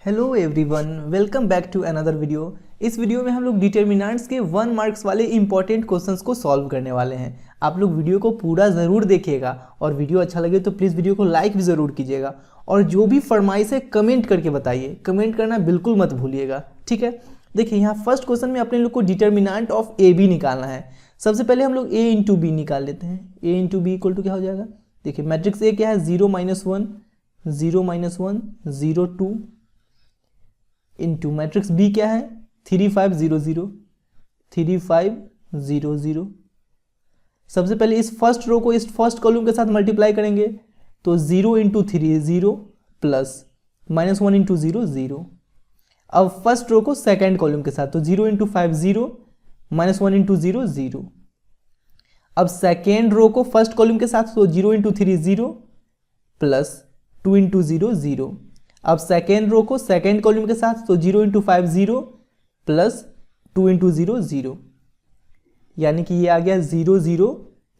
Hello everyone, welcome back to another video. इस video में हम लोग डिटर्मिनेंट्स के 1 मार्क्स वाले इंपॉर्टेंट क्वेश्चंस को सॉल्व करने वाले हैं। आप लोग वीडियो को पूरा ज़रूर देखिएगा और वीडियो अच्छा लगे तो प्लीज़ वीडियो को लाइक भी ज़रूर कीजिएगा और जो भी फरमाइश है कमेंट करके बताइए। कमेंट करना बिल्कुल मत भूलिएगा, ठीक है। देखिए यहाँ फर्स्ट क्वेश्चन में अपने लोग को डिटर्मिनेंट ऑफ ए बी निकालना है। सबसे पहले हम लोग ए इंटू बी निकाल लेते हैं। ए इंटू बी इक्वल टू क्या हो जाएगा? देखिए मैट्रिक्स ए क्या है? 0 - 1 0 - 1 0 2 इंटू मैट्रिक्स बी क्या है? 3 5 0 0 3 5 0 0। सबसे पहले इस फर्स्ट रो को इस फर्स्ट कॉलम के साथ मल्टीप्लाई करेंगे तो 0 × 3 0 प्लस -1 × 0 0। अब फर्स्ट रो को सेकेंड कॉलम के साथ तो 0 × 5 0 -1 × 0 0। अब सेकेंड रो को फर्स्ट कॉलम के साथ तो 0 × 3 0 प्लस 2 × 0 0। अब सेकेंड रो को सेकेंड कॉलम के साथ तो 0 × 5 0 प्लस 2 × 0 0, यानी कि ये आ गया 0 0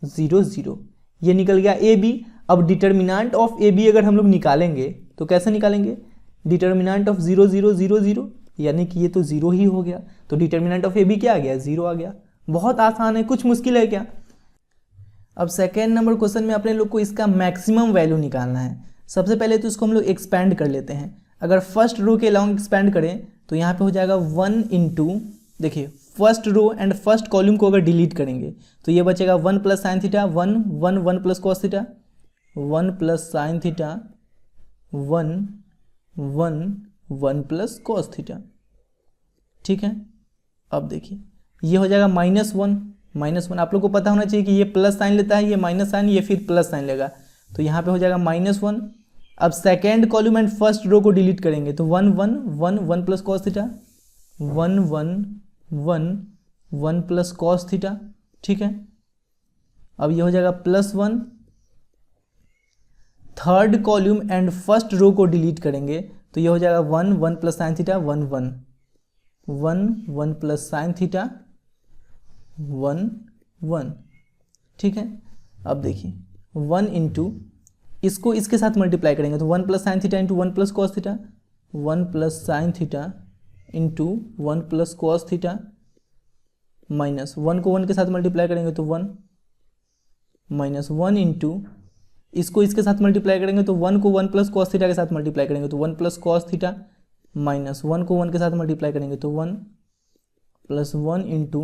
0 0। ये निकल गया ए बी। अब डिटर्मिनेंट ऑफ ए बी अगर हम लोग निकालेंगे तो कैसे निकालेंगे? डिटर्मिनेंट ऑफ 0 0 0 0, यानी कि ये तो 0 ही हो गया। तो डिटर्मिनेंट ऑफ ए बी क्या आ गया? 0 आ गया। बहुत आसान है, कुछ मुश्किल है क्या? अब सेकेंड नंबर क्वेश्चन में अपने लोग को इसका मैक्सिमम वैल्यू निकालना है। सबसे पहले तो इसको हम लोग एक्सपैंड कर लेते हैं। अगर फर्स्ट रो के लॉन्ग एक्सपैंड करें तो यहाँ पे हो जाएगा 1 इंटू, देखिए first row and first column को अगर डिलीट करेंगे तो ये बचेगा 1 + sin theta 1 1 1 + cos theta 1 + sin theta 1 1 1 + cos theta, ठीक है। अब देखिए ये हो जाएगा -1 आप लोग को पता होना चाहिए कि ये प्लस साइन लेता है, ये माइनस साइन, ये फिर प्लस साइन लेगा, तो यहाँ पे हो जाएगा -1। अब second column and first row को डिलीट करेंगे तो 1 1 1 1 + cos थीटा 1 1 1 1 + cos थीटा, ठीक है। अब ये हो जाएगा +1। Third column and first row को डिलीट करेंगे तो ये हो जाएगा 1 1 + sin थीटा 1 1 1 1 + sin थीटा 1 1, ठीक है। अब देखिए 1 इंटू इसको इसके साथ मल्टीप्लाई करेंगे तो 1 + sin theta into 1 + cos theta 1 + sin theta into 1 + cos theta minus 1 को 1 के साथ मल्टीप्लाई करेंगे तो 1 -1 इंटू इसको इसके साथ मल्टीप्लाई करेंगे तो 1 को 1 + cos थीटा के साथ मल्टीप्लाई करेंगे तो 1 + cos थीटा माइनस 1 को 1 के साथ मल्टीप्लाई करेंगे तो 1 +1 इंटू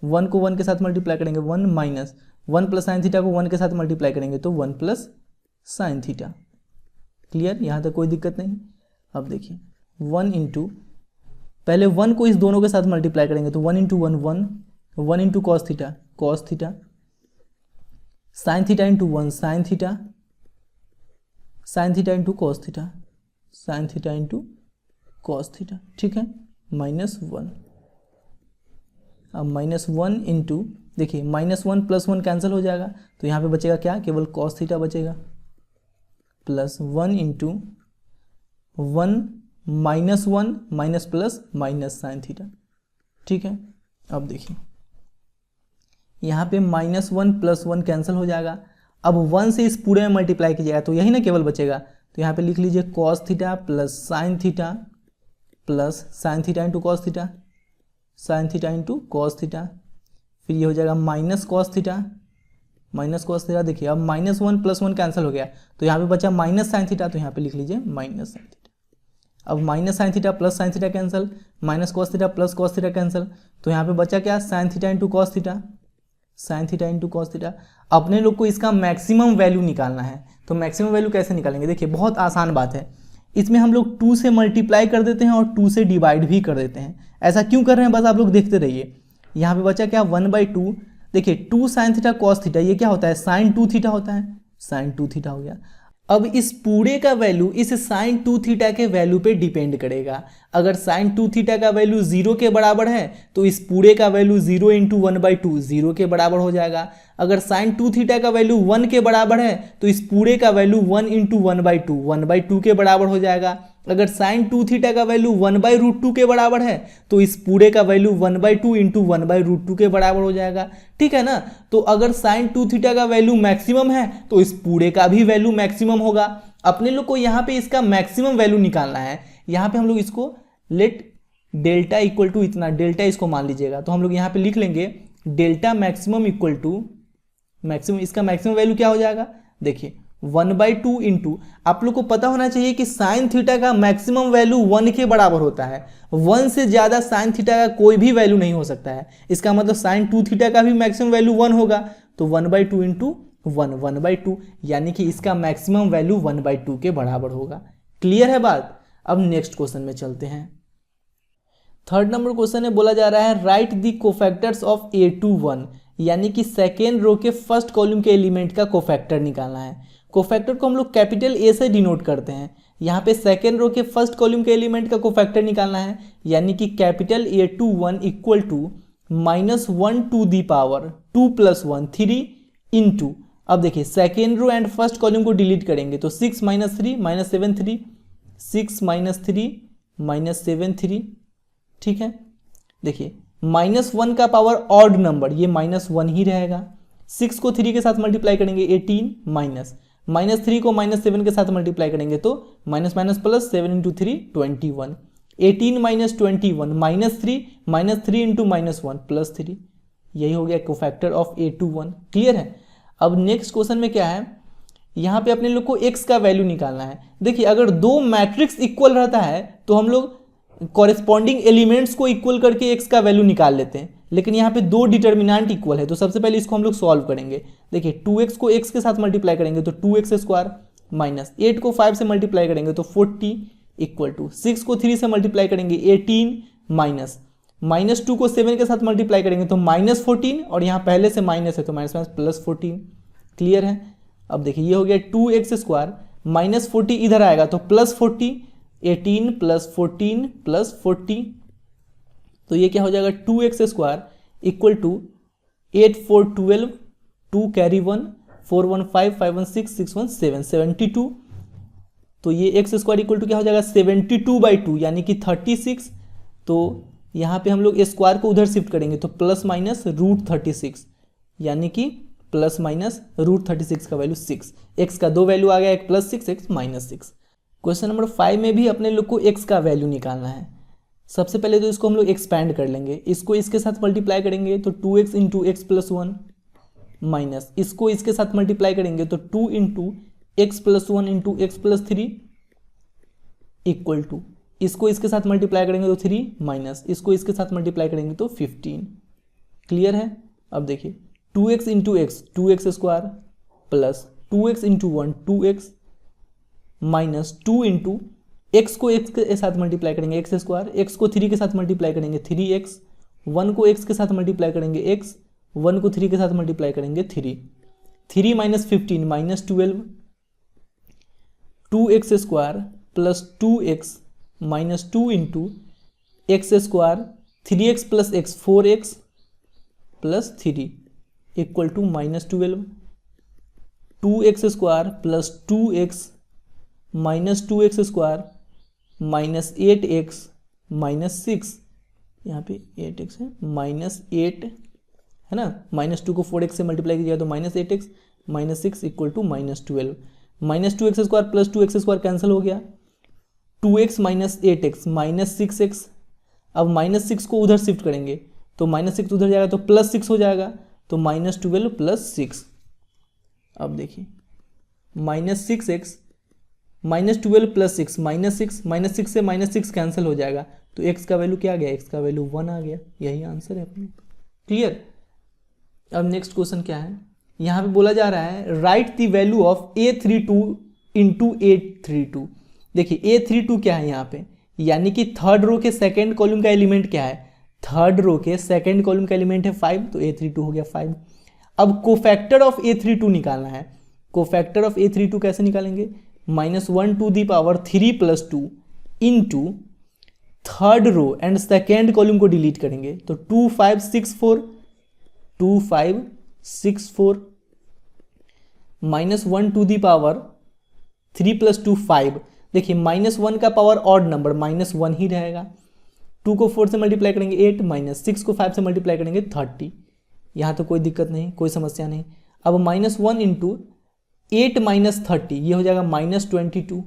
1 को 1 के साथ मल्टीप्लाई करेंगे 1 माइनस 1 + sin थीटा को 1 के साथ मल्टीप्लाई करेंगे तो 1 + sin थीटा। क्लियर? यहाँ तक कोई दिक्कत नहीं। अब देखिए 1 इंटू पहले 1 को इस दोनों के साथ मल्टीप्लाई करेंगे तो 1 × 1 1 1 into cos theta sin theta into 1 sin theta into cos theta sin theta into cos theta, ठीक है। -1। अब -1 इंटू देखिए -1 + 1 कैंसिल हो जाएगा तो यहाँ पे बचेगा क्या? केवल cos थीटा बचेगा +1 into 1 -1 minus plus minus sin theta, ठीक है। अब देखिए यहाँ पे -1 + 1 कैंसिल हो जाएगा। अब 1 से इस पूरे में मल्टीप्लाई कीजिएगा तो यही ना केवल बचेगा, तो यहाँ पे लिख लीजिए cos theta plus sin theta plus sin theta into cos theta sin theta into cos theta, फिर ये हो जाएगा -cos थीटा देखिए अब -1 + 1 कैंसिल हो गया तो यहाँ पे बचा -sin थीटा, तो यहाँ पे लिख लीजिए -sin थीटा। अब -sin theta plus sin theta cancel, -cos theta plus cos theta cancel, तो यहाँ पे बचा क्या? sin theta into cos theta sin theta into cos theta. अपने लोग को इसका मैक्सिमम वैल्यू निकालना है, तो मैक्सिमम वैल्यू कैसे निकालेंगे? देखिए बहुत आसान बात है। इसमें हम लोग 2 से मल्टीप्लाई कर देते हैं और 2 से डिवाइड भी कर देते हैं। ऐसा क्यों कर रहे हैं बस आप लोग देखते रहिए। यहाँ पे बचा क्या? 1/2। देखिए 2 sin थीटा cos थीटा ये क्या होता है? sin 2 थीटा होता है, sin 2 थीटा हो गया। अब इस पूरे का वैल्यू इस sin 2 थीटा के वैल्यू पे डिपेंड करेगा। अगर sin 2 थीटा का वैल्यू 0 के बराबर है तो इस पूरे का वैल्यू 0 × 1/2 0 के बराबर हो जाएगा। अगर sin 2 थीटा का वैल्यू 1 के बराबर है तो इस पूरे का वैल्यू 1 × 1/2 के बराबर हो जाएगा। अगर sin 2 थीटा का वैल्यू 1/√2 के बराबर है तो इस पूरे का वैल्यू 1/2 × 1/√2 के बराबर हो जाएगा, ठीक है ना। तो अगर sin 2 थीटा का वैल्यू मैक्सिमम है तो इस पूरे का भी वैल्यू मैक्सिमम होगा। अपने लोग को यहाँ पे इसका मैक्सिमम वैल्यू निकालना है। यहाँ पे हम लोग इसको लेट डेल्टा इक्वल टू इतना, डेल्टा इसको मान लीजिएगा। तो हम लोग यहाँ पे लिख लेंगे delta maximum equal to maximum, इसका मैक्सिमम वैल्यू क्या हो जाएगा, देखिए 1/2 इंटू, आप लोग को पता होना चाहिए कि साइन थीटा का मैक्सिमम वैल्यू 1 के बराबर होता है। 1 से ज़्यादा साइन थीटा का कोई भी वैल्यू नहीं हो सकता है। इसका मतलब साइन 2 थीटा का भी मैक्सिमम वैल्यू 1 होगा। तो 1/2 इंटू 1/2, यानी कि इसका मैक्सिमम वैल्यू 1/2 के बराबर होगा। क्लियर है बात। अब नेक्स्ट क्वेश्चन में चलते हैं। थर्ड नंबर क्वेश्चन में बोला जा रहा है right the cofactors of A21, यानी कि सेकेंड रो के फर्स्ट कॉलम के एलिमेंट का कोफैक्टर निकालना है। कोफैक्टर को हम लोग कैपिटल A से डिनोट करते हैं। यहाँ पे सेकेंड रो के फर्स्ट कॉलम के एलिमेंट का कोफैक्टर निकालना है, यानी कि capital A21 equal to -1 to the power 2 + 1 3 into, अब देखिए second row and first column को डिलीट करेंगे तो 6 - 3 -7 3, 6 - 3 -7 3, ठीक है। देखिए -1 का पावर ऑड नंबर, ये -1 ही रहेगा। 6 को 3 के साथ मल्टीप्लाई करेंगे 18, -3 को -7 के साथ मल्टीप्लाई करेंगे तो माइनस प्लस 7 × 3 21, 18 - 21 -3 इंटू -1 +3, यही हो गया कोफैक्टर ऑफ A21। क्लियर है। अब नेक्स्ट क्वेश्चन में क्या है, यहाँ पे अपने लोग को x का वैल्यू निकालना है। देखिए अगर दो मैट्रिक्स इक्वल रहता है तो हम लोग कॉरेस्पॉन्डिंग एलिमेंट्स को इक्वल करके x का वैल्यू निकाल लेते हैं, लेकिन यहाँ पे दो डिटर्मिनेंट इक्वल है। तो सबसे पहले इसको हम लोग सॉल्व करेंगे। देखिए 2x को x के साथ मल्टीप्लाई करेंगे तो 2x² माइनस 8 को 5 से मल्टीप्लाई करेंगे तो 40 इक्वल टू 6 को 3 से मल्टीप्लाई करेंगे 18 माइनस -2 को 7 के साथ मल्टीप्लाई करेंगे तो -14, और यहाँ पहले से माइनस है तो माइनस +14। क्लियर है। अब देखिए ये हो गया 2x² -40 इधर आएगा तो +40, 18 + 14 + 40, तो ये क्या हो जाएगा 2x² इक्वल टू 8 4 12, 2 कैरी 1 4 1 5 5 1 6 6 1 7 72, तो ये x² इक्वल टू क्या हो जाएगा 72/2 यानी कि 36। तो यहाँ पे हम लोग स्क्वायर को उधर शिफ्ट करेंगे तो ±√36, यानी कि ±√36 का वैल्यू 6। x का दो वैल्यू आ गया, एक +6 एक -6। क्वेश्चन नंबर 5 में भी अपने लोग को x का वैल्यू निकालना है। सबसे पहले तो इसको हम लोग एक्सपैंड कर लेंगे, इसको इसके साथ मल्टीप्लाई करेंगे तो 2x × x + 1 माइनस इसको इसके साथ मल्टीप्लाई करेंगे तो 2 × x + 1 × x + 3 इक्वल टू इसको इसके साथ मल्टीप्लाई करेंगे तो 3 माइनस इसको इसके साथ मल्टीप्लाई करेंगे तो 15। क्लियर है। अब देखिए 2x × x 2x² plus 2x × 1 2x minus 2 × x को x के साथ मल्टीप्लाई करेंगे x², x को 3 के साथ मल्टीप्लाई करेंगे 3x, 1 को x के साथ मल्टीप्लाई करेंगे x, 1 को 3 के साथ मल्टीप्लाई करेंगे 3, 3 - 15 -12, 2x² plus 2x minus 2 × x², 3x + x 4x plus 3 equal to -12, 2x² plus 2x minus 2x² minus 8x minus 6, यहाँ पे 8x है -8 है ना, -2 को 4x से मल्टीप्लाई कीजिएगा तो -8x minus 6 equal to -12, -2x² प्लस 2x² कैंसिल हो गया, 2x minus 8x minus 6x। अब -6 को उधर शिफ्ट करेंगे तो -6 उधर जाएगा तो +6 हो जाएगा, तो -12 + 6। अब देखिए -6x -12 + 6 -6 से -6 कैंसिल हो जाएगा तो x का वैल्यू क्या आ गया, x का वैल्यू 1 आ गया। यही आंसर है अपने। क्लियर। अब नेक्स्ट क्वेश्चन क्या है, यहाँ पे बोला जा रहा है right the value of A32 × A32। देखिए A32 क्या है यहाँ पे, यानी कि थर्ड रो के सेकेंड कॉलम का एलिमेंट क्या है, थर्ड रो के सेकेंड कॉलम का एलिमेंट है 5, तो A32 हो गया 5। अब कोफैक्टर ऑफ A32 निकालना है। कोफैक्टर ऑफ A32 कैसे निकालेंगे, -1 to the power 3 + 2 into third row and second column को डिलीट करेंगे तो 2 5 6 4 2 5 6 4 -1 टू दी पावर 3 + 2 5। देखिए -1 का पावर ऑड नंबर -1 ही रहेगा, 2 को 4 से मल्टीप्लाई करेंगे 8 माइनस 6 को 5 से मल्टीप्लाई करेंगे 30। यहाँ तो कोई दिक्कत नहीं, कोई समस्या नहीं। अब -1 × 8 - 30 ये हो जाएगा -22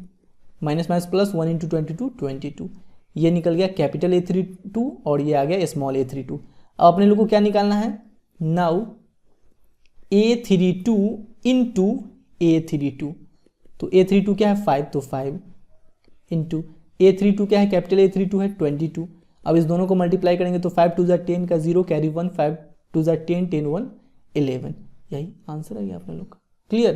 माइनस माइनस प्लस 1 इंटू 22 22, ये निकल गया कैपिटल A32 और ये आ गया स्मॉल A32। अब अपने लोग को क्या निकालना है, नाउ A32 इंटू A32, तो A32 क्या है 5, तो 5 इंटू A32 क्या है कैपिटल A32 है 22। अब इस दोनों को मल्टीप्लाई करेंगे तो 5 2 10 का 0 कैरी 1, 5 2 10 10 1 11, यही आंसर है अपने लोग का। क्लियर।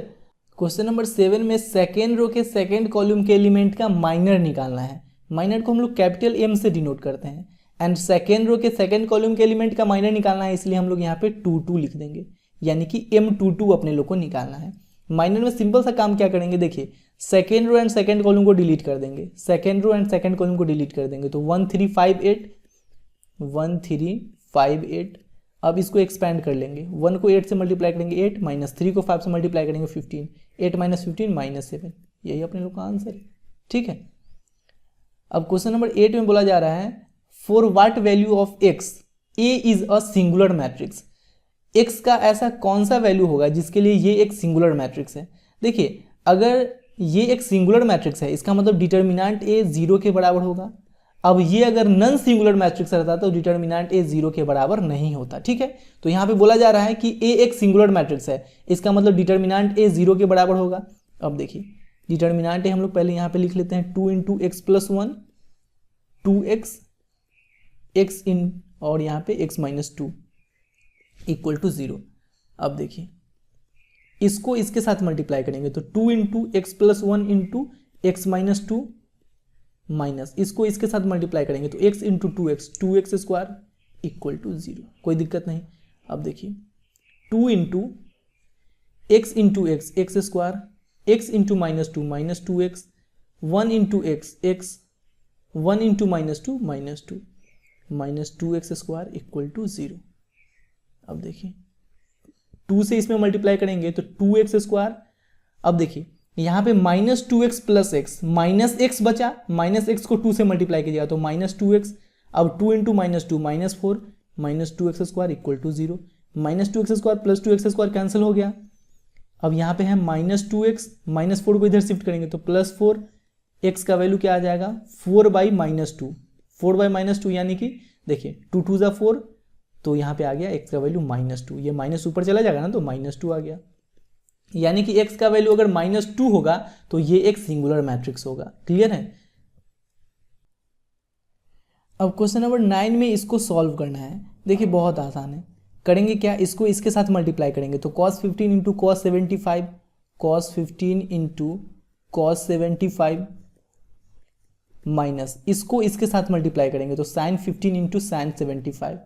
क्वेश्चन नंबर 7 में सेकेंड रो के सेकेंड कॉलम के एलिमेंट का माइनर निकालना है। माइनर को हम लोग कैपिटल M से डिनोट करते हैं एंड सेकेंड रो के सेकेंड कॉलम के एलिमेंट का माइनर निकालना है, इसलिए हम लोग यहाँ पे 2 2 लिख देंगे, यानी कि M22 अपने लोग को निकालना है। माइनर में सिंपल सा काम क्या करेंगे, देखिए second row and second column को डिलीट कर देंगे, second row and second column को डिलीट कर देंगे, तो 1358। अब इसको एक्सपैंड कर लेंगे, 1 को 8 से मल्टीप्लाई करेंगे 8, माइनस 3 को 5 से मल्टीप्लाई करेंगे 15, 8 माइनस 15 माइनस 7, यही अपने लोग का आंसर है। ठीक है। अब क्वेश्चन नंबर 8 में बोला जा रहा है for what value of x a is a singular matrix. x का ऐसा कौन सा वैल्यू होगा जिसके लिए ये एक सिंगुलर मैट्रिक्स है। देखिए अगर ये एक सिंगुलर मैट्रिक्स है इसका मतलब डिटर्मिनेंट a 0 के बराबर होगा। अब ये अगर नॉन सिंगुलर मैट्रिक्स रहता तो डिटर्मिनेंट a 0 के बराबर नहीं होता। ठीक है, तो यहाँ पे बोला जा रहा है कि a एक सिंगुलर मैट्रिक्स है, इसका मतलब डिटर्मिनेंट a 0 के बराबर होगा। अब देखिए डिटर्मिनेंट a हम लोग पहले यहाँ पे लिख लेते हैं 2 into x plus 1, 2x x इन और यहाँ पे x माइनस 2 इक्वल टू 0। अब देखिए इसको इसके साथ मल्टीप्लाई करेंगे तो 2 into x plus 1 into x minus 2 minus इसको इसके साथ मल्टीप्लाई करेंगे तो x into 2x square equal to 0, कोई दिक्कत नहीं। अब देखिए 2 into x into x square, x into minus 2 minus 2x, 1 into x 1 into minus 2 minus 2x square equal to 0। अब देखिए 2 से इसमें मल्टीप्लाई करेंगे तो 2x स्क्वायर। अब देखिए यहाँ पे minus 2x plus x, minus x बचा, माइनस एक्स को 2 से मल्टीप्लाई कीजिएगा तो माइनस 2x। अब 2 into minus 2 minus 4 minus 2x square equal to 0, minus 2x square plus 2x square cancel हो गया। अब यहाँ पे है माइनस 2x, माइनस 4 को इधर शिफ्ट करेंगे तो प्लस 4, x का वैल्यू क्या आ जाएगा 4 बाई माइनस 2, 4 बाई माइनस 2 यानी कि देखिए 2 2 ज़ा 4, तो यहाँ पे आ गया x का वैल्यू माइनस 2, ये माइनस ऊपर चला जाएगा ना तो माइनस 2 आ गया, यानी कि x का वैल्यू अगर माइनस 2 होगा तो ये एक सिंगुलर मैट्रिक्स होगा। क्लियर है। अब क्वेश्चन नंबर 9 में इसको सॉल्व करना है। देखिए बहुत आसान है, करेंगे क्या, इसको इसके साथ मल्टीप्लाई करेंगे तो cos 15 into cos 75, cos 15 into cos 75 minus इसको इसके साथ मल्टीप्लाई करेंगे तो sin 15 into sin 75,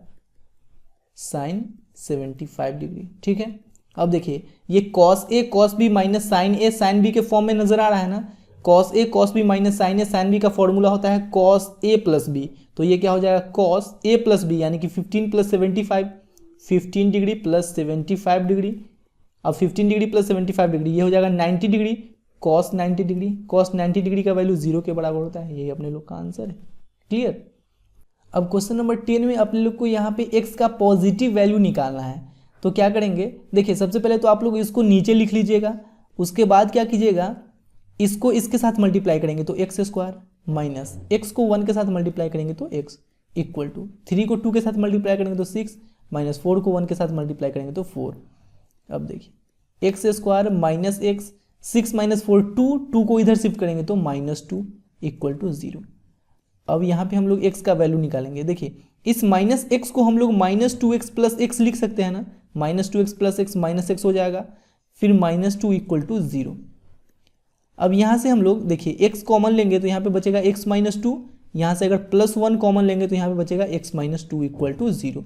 sin 75 degree. ठीक है। अब देखिए ये cos a cos b minus sin a sin b के फॉर्म में नजर आ रहा है ना, cos a cos b minus sin a sin b का फॉर्मूला होता है cos a प्लस b, तो ये क्या हो जाएगा cos a प्लस b यानी कि 15 प्लस 75, 15 डिग्री प्लस 75 डिग्री। अब 15 डिग्री प्लस 75 डिग्री ये हो जाएगा 90 degree, cos 90 degree, cos 90 degree का वैल्यू 0 के बराबर होता है, यही अपने लोग का आंसर है। क्लियर। अब क्वेश्चन नंबर 10 में अपने लोग को यहाँ पे x का पॉजिटिव वैल्यू निकालना है, तो क्या करेंगे, देखिए सबसे पहले तो आप लोग इसको नीचे लिख लीजिएगा, उसके बाद क्या कीजिएगा इसको इसके साथ मल्टीप्लाई करेंगे तो एक्स स्क्वायर माइनस x को 1 के साथ मल्टीप्लाई करेंगे तो x इक्वल टू 3 को 2 के साथ मल्टीप्लाई करेंगे तो 6 माइनस 4 को 1 के साथ मल्टीप्लाई करेंगे तो 4। अब देखिए x square minus x, 6 minus 4 2 को इधर शिफ्ट करेंगे तो माइनस 2 इक्वल टू 0। अब यहाँ पे हम लोग x का वैल्यू निकालेंगे। देखिए इस माइनस एक्स को हम लोग माइनस 2x प्लस एक्स लिख सकते हैं ना, minus 2x plus x minus x हो जाएगा, फिर माइनस 2 इक्वल टू 0। अब यहाँ से हम लोग देखिए x कॉमन लेंगे तो यहाँ पे बचेगा x माइनस 2, यहाँ से अगर प्लस 1 कॉमन लेंगे तो यहाँ पे बचेगा x माइनस 2 इक्वल टू 0।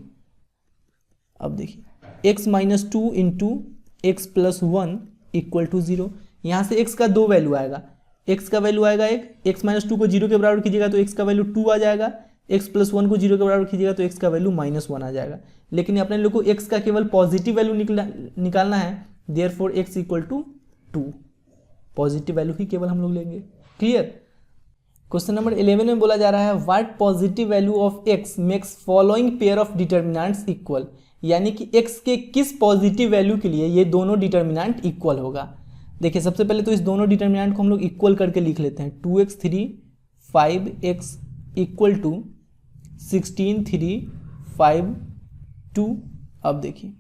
अब देखिए x minus 2 into x plus 1 equal to 0, यहाँ से x का 2 वैल्यू आएगा, x का वैल्यू आएगा 1, x माइनस 2 को 0 के बराबर कीजिएगा तो x का वैल्यू 2 आ जाएगा, x प्लस 1 को 0 के बराबर कीजिएगा तो x का वैल्यू माइनस 1 आ जाएगा। लेकिन अपने लोग को x का केवल पॉजिटिव वैल्यू निकालना है, therefore x equal to 2, positive value ही केवल हम लोग लेंगे। क्लियर। क्वेश्चन नंबर 11 में बोला जा रहा है what positive value of x makes following pair of determinants equal, यानी कि x के किस पॉजिटिव वैल्यू के लिए ये दोनों डिटर्मिनेंट इक्वल होगा। देखिए सबसे पहले तो इस दोनों डिटर्मिनेंट को हम लोग इक्वल करके लिख लेते हैं। 2x3 5x equal to 16 3 5 2। अब देखिए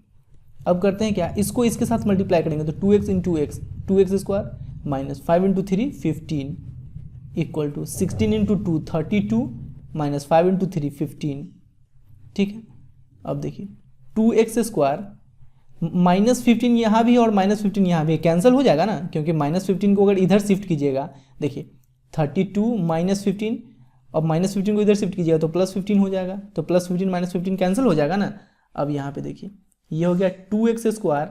अब करते हैं क्या, इसको इसके साथ मल्टीप्लाई करेंगे तो 2x into x 2x square minus 5 into 3 15 equal to 16 into 2 32 minus 5 into 3 15। ठीक है, अब देखिए 2x स्क्वायर माइनस 15 यहाँ भी और माइनस 15 यहाँ भी कैंसिल हो जाएगा ना, क्योंकि माइनस 15 को अगर इधर शिफ्ट कीजिएगा, देखिए 32 माइनस 15 और माइनस 15 को इधर शिफ्ट कीजिएगा तो प्लस 15 हो जाएगा, तो प्लस 15 माइनस 15 कैंसिल हो जाएगा ना। अब यहाँ पे देखिए ये हो गया 2x स्क्वायर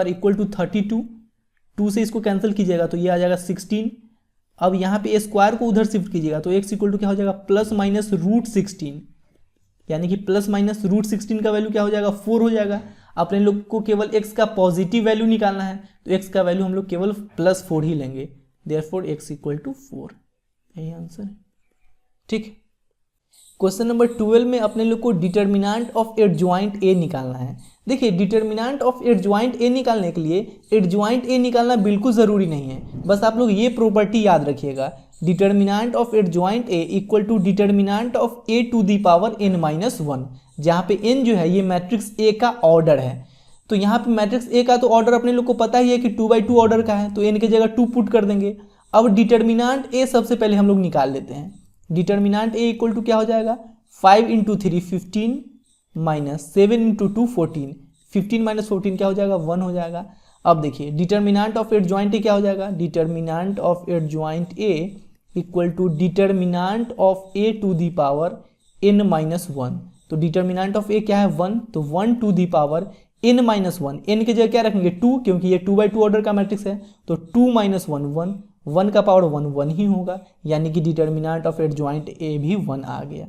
इक्वल टू 32, 2 से इसको कैंसिल कीजिएगा तो ये आ जाएगा 16। अब यहाँ पे स्क्वायर को उधर शिफ्ट कीजिएगा तो x इक्वल टू क्या हो जाएगा, प्लस माइनस रूट 16, यानी कि प्लस माइनस रूट 16 का वैल्यू क्या हो जाएगा, 4 हो जाएगा। अपने लोग को केवल x का पॉजिटिव वैल्यू निकालना है तो x का वैल्यू हम लोग केवल +4 ही लेंगे, देयरफॉर x इक्वल टू 4, यही आंसर है। ठीक, क्वेश्चन नंबर 12 में अपने लोग को डिटर्मिनेंट ऑफ एडजॉइंट ए निकालना है। देखिए डिटर्मिनेंट ऑफ एडजॉइंट ए निकालने के लिए एडजॉइंट ए निकालना बिल्कुल ज़रूरी नहीं है, बस आप लोग ये प्रॉपर्टी याद रखिएगा, determinant of adjoint A equal to determinant of A to the power n-1, जहाँ पे n जो है ये मैट्रिक्स ए का ऑर्डर है। तो यहाँ पे मैट्रिक्स ए का तो ऑर्डर अपने लोग को पता ही है कि 2/2 ऑर्डर का है, तो n की जगह 2 पुट कर देंगे। अब डिटर्मिनेंट ए सबसे पहले हम लोग निकाल लेते हैं। डिटर्मिनेंट ए इक्वल टू क्या हो जाएगा, 5 इंटू 3 15 माइनस 7 इंटू 2 14, 15 माइनस 14 क्या हो जाएगा, 1 हो जाएगा। अब देखिए डिटर्मिनेंट ऑफ एडजॉइंट ए क्या हो जाएगा, determinant of adjoint A equal to determinant of A to the power n-1। तो डिटर्मिनेंट ऑफ ए क्या है, 1, तो 1 to the power n-1, n की जगह क्या रखेंगे 2, क्योंकि ये 2/2 ऑर्डर का मैट्रिक्स है, तो 2 माइनस 1 1, 1 का पावर 1 1 ही होगा, यानी कि डिटर्मिनेंट ऑफ एडजॉइंट ए भी 1 आ गया।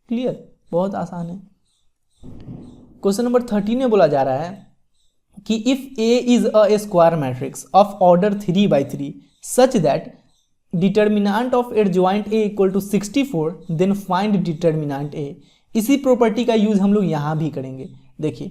क्लियर, बहुत आसान है। क्वेश्चन नंबर 13 में बोला जा रहा है कि if A is a square matrix of order 3/3 such that determinant of adjoint A equal to 64 then find determinant A. इसी प्रॉपर्टी का यूज हम लोग यहाँ भी करेंगे। देखिए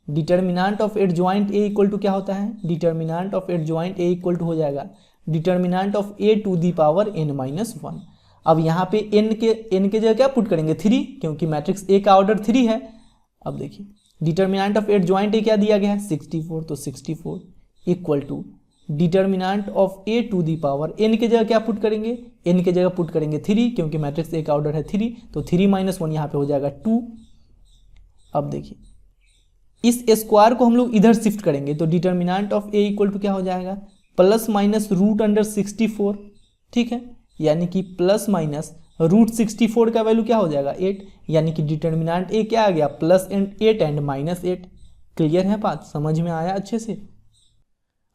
determinant of adjoint A equal to क्या होता है, determinant of adjoint A equal to हो जाएगा determinant of A to the power n-1। अब यहाँ पे n के जगह क्या पुट करेंगे, 3, क्योंकि मैट्रिक्स ए का ऑर्डर 3 है। अब देखिए डिटर्मिनेंट ऑफ एडजॉइंट ए क्या दिया गया है, 64, तो 64 equal to determinant of A to the power n के जगह क्या पुट करेंगे, n के जगह पुट करेंगे 3, क्योंकि मैट्रिक्स ए का ऑर्डर है 3, तो 3 माइनस 1 यहाँ पे हो जाएगा 2। अब देखिए इस स्क्वायर को हम लोग इधर शिफ्ट करेंगे तो determinant of A equal to क्या हो जाएगा, प्लस माइनस रूट अंडर 64। ठीक है, यानी कि प्लस माइनस रूट 64 का वैल्यू क्या हो जाएगा, 8, यानी कि डिटर्मिनेंट ए क्या आ गया, +8 एंड -8। क्लियर है बात, समझ में आया अच्छे से।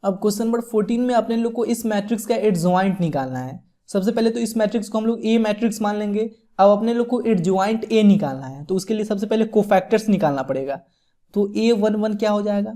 अब क्वेश्चन नंबर 14 में अपने लोग को इस मैट्रिक्स का एडजॉइंट निकालना है। सबसे पहले तो इस मैट्रिक्स को हम लोग ए मैट्रिक्स मान लेंगे। अब अपने लोग को एडजॉइंट ए निकालना है, तो उसके लिए सबसे पहले कोफैक्टर्स निकालना पड़ेगा। तो A11 क्या हो जाएगा,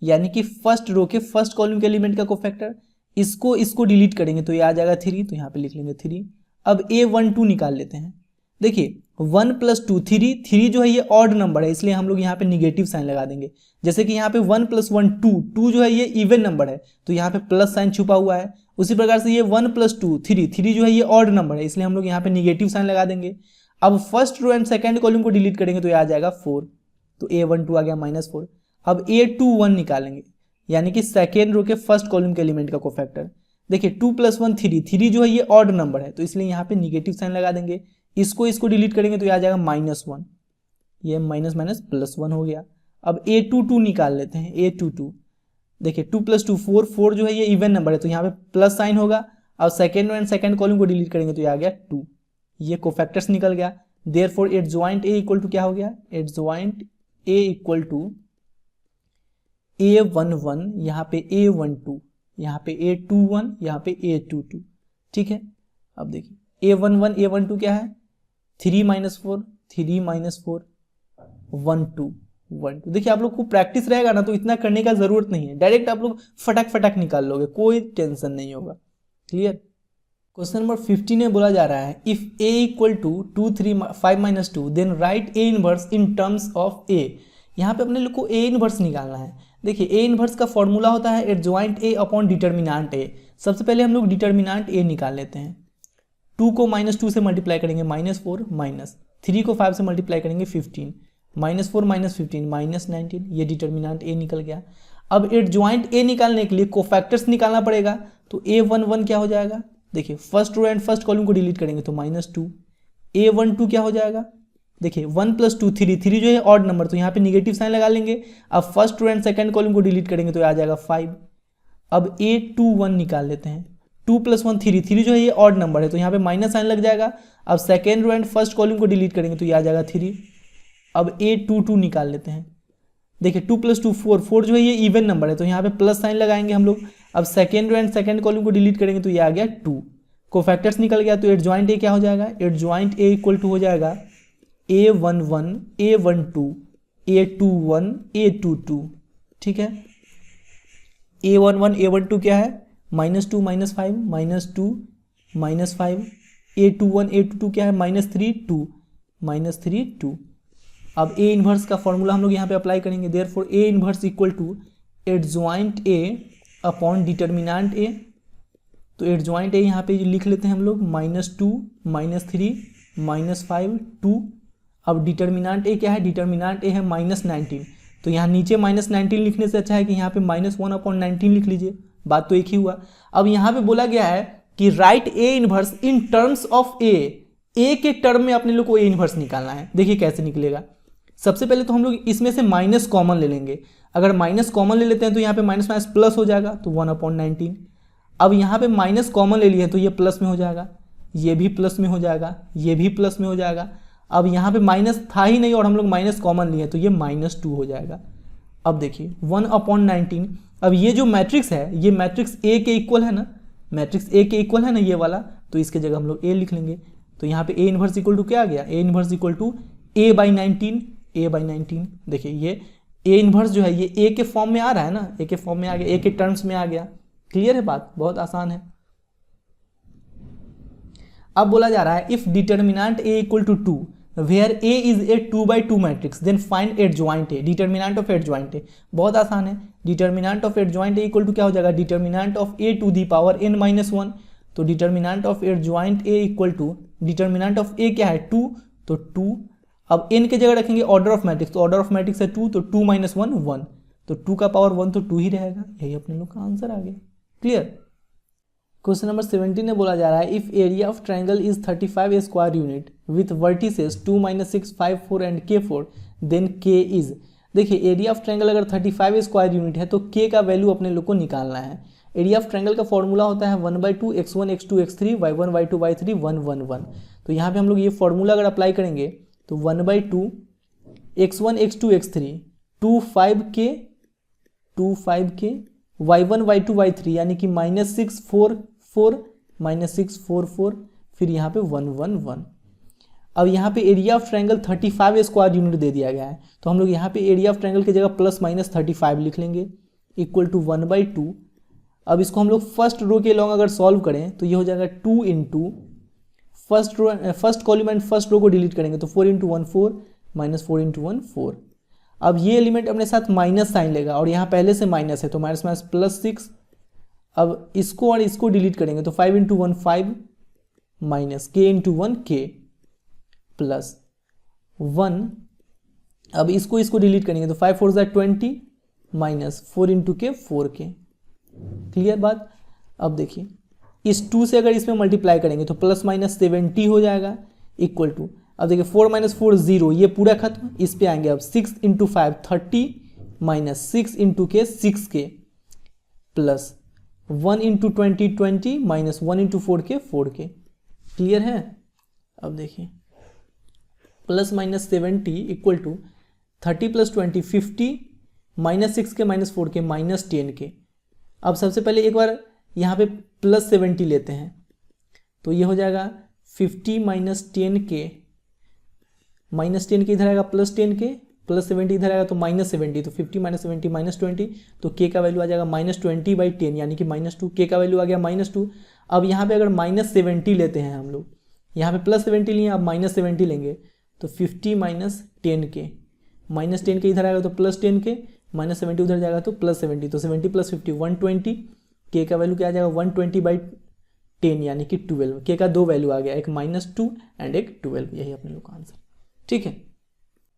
यानी कि फर्स्ट रो के फर्स्ट कॉलम के एलिमेंट का कोफैक्टर, इसको डिलीट करेंगे तो ये आ जाएगा 3, तो यहाँ पे लिख लेंगे 3। अब A12 निकाल लेते हैं। देखिए 1 + 2 3 जो है ये ऑड नंबर है, इसलिए हम लोग यहाँ पे निगेटिव साइन लगा देंगे। जैसे कि यहाँ पे 1 + 1 2 जो है ये इवन नंबर है, तो यहाँ पे प्लस साइन छुपा हुआ है। उसी प्रकार से ये 1 + 2 3 जो है ये ऑड नंबर है, इसलिए हम लोग यहाँ पे निगेटिव साइन लगा देंगे। अब first row and second column को डिलीट करेंगे तो ये आ जाएगा 4, तो A12 आ गया -4। अब A21 निकालेंगे, यानी कि सेकेंड रो के फर्स्ट कॉलम के एलिमेंट का कोफैक्टर। देखिए 2 + 1 3 जो है ये ऑड नंबर है, तो इसलिए यहाँ पे निगेटिव साइन लगा देंगे। इसको डिलीट करेंगे तो ये आ जाएगा -1, ये माइनस माइनस +1 हो गया। अब A22 निकाल लेते हैं। A22 देखिए 2 + 2 4 जो है ये इवन नंबर है, तो यहाँ पे प्लस साइन होगा। अब second row and second column को डिलीट करेंगे तो ये आ गया 2, ये कोफैक्टर्स निकल गया। Therefore adjoint A equal to क्या हो गया, adjoint A equal to A11, यहाँ पे A12, यहाँ पे A21, यहाँ पे A22। ठीक है, अब देखिए A11 A12 क्या है, 3 - 4 3 - 4 1 2 1 2। देखिए आप लोग को प्रैक्टिस रहेगा ना तो इतना करने का जरूरत नहीं है, डायरेक्ट आप लोग फटाक निकाल लोगे, कोई टेंशन नहीं होगा। क्लियर। क्वेश्चन नंबर 15 में बोला जा रहा है if A equal to 2 3 5 - 2 then write A inverse in terms of A। यहाँ पे अपने लोग को A इनवर्स निकालना है। देखिए ए इनवर्स का फॉर्मूला होता है एडजॉइंट ए अपॉन डिटर्मिनांट ए। सबसे पहले हम लोग डिटर्मिनांट ए निकाल लेते हैं। 2 को -2 से मल्टीप्लाई करेंगे -4, -3 को 5 से मल्टीप्लाई करेंगे 15, -4 -15 -19, ये डिटर्मिनांट ए निकल गया। अब एडजॉइंट ए निकालने के लिए कोफैक्टर्स निकालना पड़ेगा, तो A11 क्या हो जाएगा, देखिए first row and first column को डिलीट करेंगे तो -2, A12 क्या हो जाएगा, देखिए 1 + 2 3 जो है ऑड नंबर, तो यहाँ पे निगेटिव साइन लगा लेंगे। अब first row and second column को डिलीट करेंगे तो आ जाएगा 5। अब A21 निकाल लेते हैं, 2 + 1 3 जो है ये ऑड नंबर है, तो यहाँ पे माइनस साइन लग जाएगा। अब second row and first column को डिलीट करेंगे तो ये आ जाएगा 3। अब A22 निकाल लेते हैं, देखिए 2 + 2 4 जो है ये इवन नंबर है, तो यहाँ पे प्लस साइन लगाएंगे हम लोग। अब second row and second column को डिलीट करेंगे तो ये आ गया 2। कोफैक्टर्स निकल गया, तो एडजॉइंट ए क्या हो जाएगा, एडजॉइंट ए इक्वल टू हो जाएगा A11 A12 A21 A22। ठीक है, A11 A12 क्या है, -2 -5 -2 -5, A21 A22 क्या है, -3 2 -3 2। अब ए इनवर्स का फॉर्मूला हम लोग यहाँ पे अप्लाई करेंगे, therefore A inverse equal to adjoint A upon determinant A. तो एडजॉइंट ए यहाँ पे लिख लेते हैं हम लोग -2 -3 -5 2। अब डिटर्मिनांट ए क्या है, डिटर्मिनांट ए है -19, तो यहाँ नीचे -19 लिखने से अच्छा है कि यहाँ पे -1/19 लिख लीजिए, बात तो एक ही हुआ। अब यहाँ पे बोला गया है कि write A inverse in terms of A के टर्म में अपने लोग को ए इनवर्स निकालना है। देखिए कैसे निकलेगा, सबसे पहले तो हम लोग इसमें से माइनस कॉमन ले लेंगे। अगर माइनस कॉमन ले लेते हैं तो यहाँ पे माइनस माइनस प्लस हो जाएगा, तो 1/19। अब यहाँ पे माइनस कॉमन ले लिए तो ये प्लस में हो जाएगा, ये भी प्लस में हो जाएगा, ये भी प्लस में हो जाएगा। अब यहाँ पे माइनस था ही नहीं और हम लोग माइनस कॉमन लिए तो ये -2 हो जाएगा। अब देखिए 1/19। अब ये जो मैट्रिक्स है ये मैट्रिक्स ए के इक्वल है ना, मैट्रिक्स ए के इक्वल है ना ये वाला, तो इसके जगह हम लोग ए लिख लेंगे। तो यहाँ पे ए इनवर्स इक्वल टू क्या आ गया, ए inverse equal to A/19। A/19 देखिए ये ए इनवर्स जो है ये ए के फॉर्म में आ रहा है ना, ए के फॉर्म में आ गया, ए के टर्म्स में आ गया। क्लियर है बात, बहुत आसान है। अब बोला जा रहा है if determinant A equal to 2 where A is a 2/2 matrix then find adjoint A, determinant of adjoint A. बहुत आसान है, determinant of adjoint A equal to क्या हो जाएगा, determinant of A to the power n-1। तो determinant of adjoint A equal to determinant of A क्या है 2, तो 2। अब n के जगह रखेंगे ऑर्डर ऑफ मैट्रिक्स, तो ऑर्डर ऑफ मैट्रिक्स है 2, तो 2 - 1 1, तो 2 का पावर 1 तो 2 ही रहेगा। यही अपने लोग का आंसर आ गया। क्लियर। क्वेश्चन नंबर 17 में बोला जा रहा है if area of triangle is 35 square unit with vertices 2 - 6 5 4 and k4 then k is. देखिए एरिया ऑफ ट्रायंगल अगर 35 स्क्वायर यूनिट है तो k का वैल्यू अपने लोग को निकालना है। एरिया ऑफ ट्रायंगल का फॉर्मूला होता है 1/2 x1 x2 x3 y1 y2 y3 1 1 1। तो यहाँ पे हम लोग ये फॉर्मूला अगर अप्लाई करेंगे तो 1/2 x1 x2 x3 2 5k y1 y2 y3 यानी कि -6 4 4 -6 4 4, फिर यहाँ पे 1 1 1। अब यहाँ पे area of triangle 35 square unit दे दिया गया है, तो हम लोग यहाँ पे एरिया ऑफ ट्रायंगल की जगह ±35 लिख लेंगे इक्वल टू 1/2। अब इसको हम लोग फर्स्ट रो के लॉन्ग अगर सॉल्व करें तो ये हो जाएगा 2 into first column and first row को डिलीट करेंगे तो 4 × 1 4 -4 × 1 4। अब ये एलिमेंट अपने साथ माइनस साइन लेगा और यहाँ पहले से माइनस है तो माइनस माइनस +6। अब इसको और इसको डिलीट करेंगे तो 5 × 1 5 माइनस k × 1 k प्लस 1। अब इसको डिलीट करेंगे तो 5 4 20 माइनस 4 × k 4k। क्लियर बात। अब देखिए इस 2 से अगर इसमें मल्टीप्लाई करेंगे तो ±70 हो जाएगा इक्वल टू, अब देखिए 4 - 4 0, ये पूरा खत्म। इस पे आएंगे अब 6 × 5 30 minus 6 × k 6k plus 1 × 20 20 minus 1 × 4k 4k। Clear है। अब देखिए ±70 equal to 30 + 20 50 minus 6k minus 4k minus 10k। अब सबसे पहले एक बार यहाँ पे +70 लेते हैं तो ये हो जाएगा 50 माइनस 10k माइनस 10k इधर आएगा +10k प्लस 70 इधर आएगा तो -70, तो 50 - 70 -20, तो k का वैल्यू आ जाएगा -20/10 यानी कि -2। k का वैल्यू आ गया -2। अब यहाँ पे अगर -70 लेते हैं हम लोग, यहाँ पे +70 लिए अब -70 लेंगे तो 50 - 10k माइनस 10k इधर आएगा तो +10k -70 उधर जाएगा तो +70, तो 70 + 50 120। के का वैल्यू क्या आ जाएगा 120/10 यानी कि 12। के का दो वैल्यू आ गया, एक -2 एंड एक 12। यही अपने लोग का आंसर। ठीक है,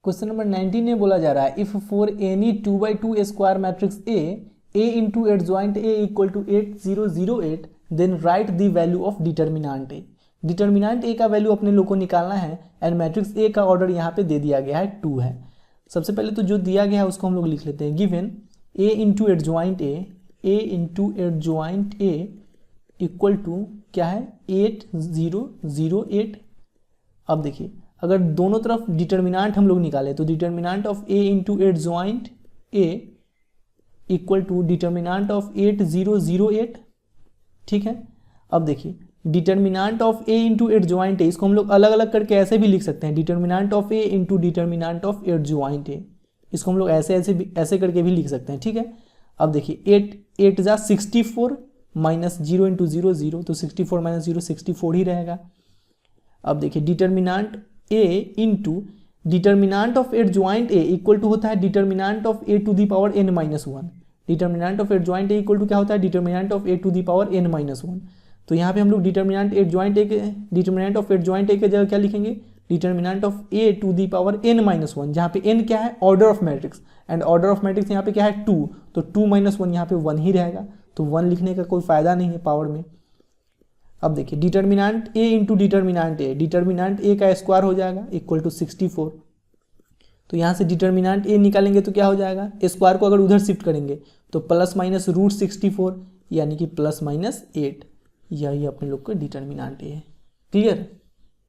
क्वेश्चन नंबर 19 में बोला जा रहा है if for any 2x2 square matrix A into adjoint A equal to 8 0 0 8 then write the value of determinant A। Determinant A का वैल्यू अपने लोग को निकालना है एंड मैट्रिक्स A का ऑर्डर यहाँ पे दे दिया गया है 2 है। सबसे पहले तो जो दिया गया है उसको हम लोग लिख लेते हैं। Given A into adjoint A equal to क्या है 8 0 0 8। अब देखिए अगर दोनों तरफ डिटर्मिनांट हम लोग निकाले तो determinant of A into adjoint A equal to determinant of 8 0 0 8। ठीक है, अब देखिए determinant of A into adjoint A, इसको हम लोग अलग अलग करके ऐसे भी लिख सकते हैं, determinant of A into determinant of adjoint A। इसको हम लोग ऐसे करके भी लिख सकते हैं। ठीक है, अब देखिए 8 जा 64 माइनस 0 इंटू 0 0, तो 64 माइनस 0 64 ही रहेगा। अब देखिए determinant A into determinant of adjoint A equal to होता है determinant of A to the power n-1। Determinant of adjoint A equal to क्या होता है determinant of A to the power n-1। तो यहाँ पे हम लोग डिटर्मिनांट ऑफ एडजॉइंट A के जगह क्या लिखेंगे determinant of A to the power n-1, जहाँ पे n क्या है order of matrix and order of matrix यहाँ पे क्या है 2, तो 2 - 1 यहाँ पे 1 ही रहेगा, तो 1 लिखने का कोई फायदा नहीं है पावर में। अब देखिए determinant A into determinant A का स्क्वायर हो जाएगा इक्वल टू 64। तो यहाँ से डिटर्मिनांट A निकालेंगे तो क्या हो जाएगा, स्क्वायर को अगर उधर शिफ्ट करेंगे तो ±√64 यानी कि +-8। यही अपने लोग का डिटर्मिनांट A है। क्लियर।